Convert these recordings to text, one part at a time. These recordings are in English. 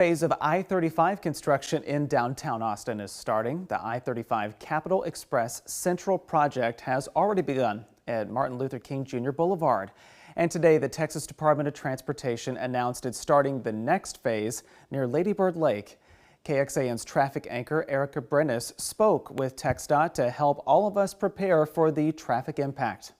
Phase of I-35 construction in downtown Austin is starting. The I-35 Capital Express Central project has already begun at Martin Luther King Jr. Boulevard. And today, the Texas Department of Transportation announced it's starting the next phase near Lady Bird Lake. KXAN's traffic anchor Erica Brennes spoke with TXDot to help all of us prepare for the traffic impact.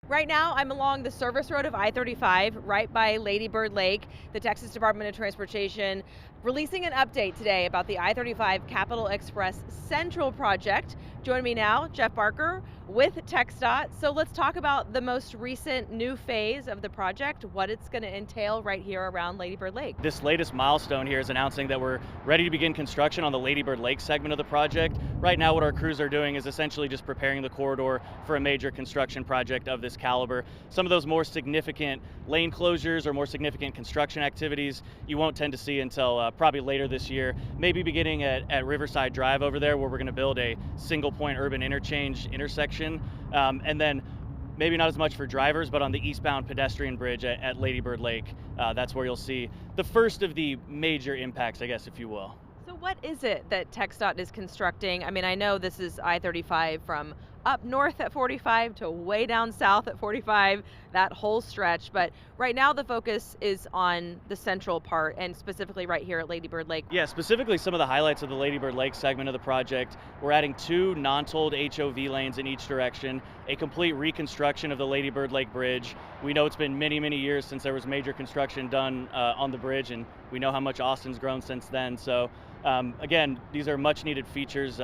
Right now, I'm along the service road of I-35, right by Lady Bird Lake. The Texas Department of Transportation releasing an update today about the I-35 Capital Express Central project. Joining me now, Jeff Barker with TXDot. So let's talk about the most recent new phase of the project, what it's going to entail right here around Lady Bird Lake. This latest milestone here is announcing that we're ready to begin construction on the Lady Bird Lake segment of the project. Right now, what our crews are doing is essentially just preparing the corridor for a major construction project of this caliber. Some of those more significant lane closures or more significant construction activities you won't tend to see until probably later this year, maybe beginning at Riverside Drive over there, where we're going to build a single point urban interchange intersection, and then maybe not as much for drivers, but on the eastbound pedestrian bridge at Lady Bird Lake, that's where you'll see the first of the major impacts, I guess, if you will. So what is it that TXDot is constructing? I mean, I know this is I-35 from up north at 45 to way down south at 45, that whole stretch. But right now the focus is on the central part and specifically right here at Lady Bird Lake. Yeah, specifically some of the highlights of the Lady Bird Lake segment of the project. We're adding 2 non-tolled HOV lanes in each direction, a complete reconstruction of the Lady Bird Lake Bridge. We know it's been many, many years since there was major construction done on the bridge, and we know how much Austin's grown since then. So again, these are much needed features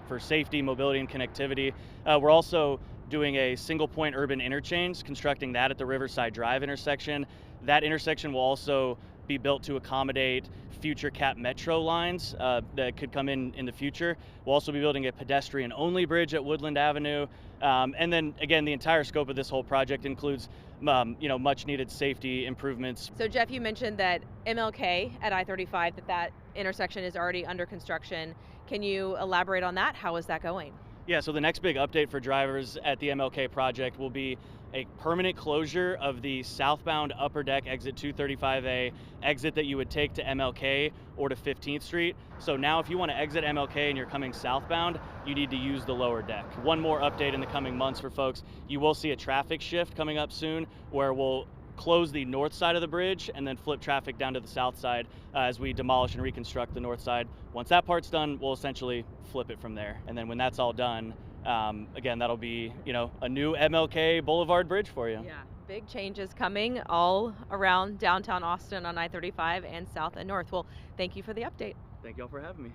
for safety, mobility, and connectivity. We're also doing a single point urban interchange, constructing that at the Riverside Drive intersection. That intersection will also be built to accommodate future CAP Metro lines that could come in the future. We'll also be building a pedestrian-only bridge at Woodland Avenue. And then, again, the entire scope of this whole project includes much-needed safety improvements. So, Jeff, you mentioned that MLK at I-35, that intersection is already under construction. Can you elaborate on that? How is that going? Yeah, so the next big update for drivers at the MLK project will be a permanent closure of the southbound upper deck exit 235A exit that you would take to MLK or to 15th Street. So now if you want to exit MLK and you're coming southbound, you need to use the lower deck. One more update in the coming months for folks. You will see a traffic shift coming up soon where we'll close the north side of the bridge and then flip traffic down to the south side as we demolish and reconstruct the north side. Once that part's done, we'll essentially flip it from there. And then when that's all done, again, that'll be, a new MLK Boulevard bridge for you. Yeah, big changes coming all around downtown Austin on I-35 and south and north. Well, thank you for the update. Thank y'all for having me.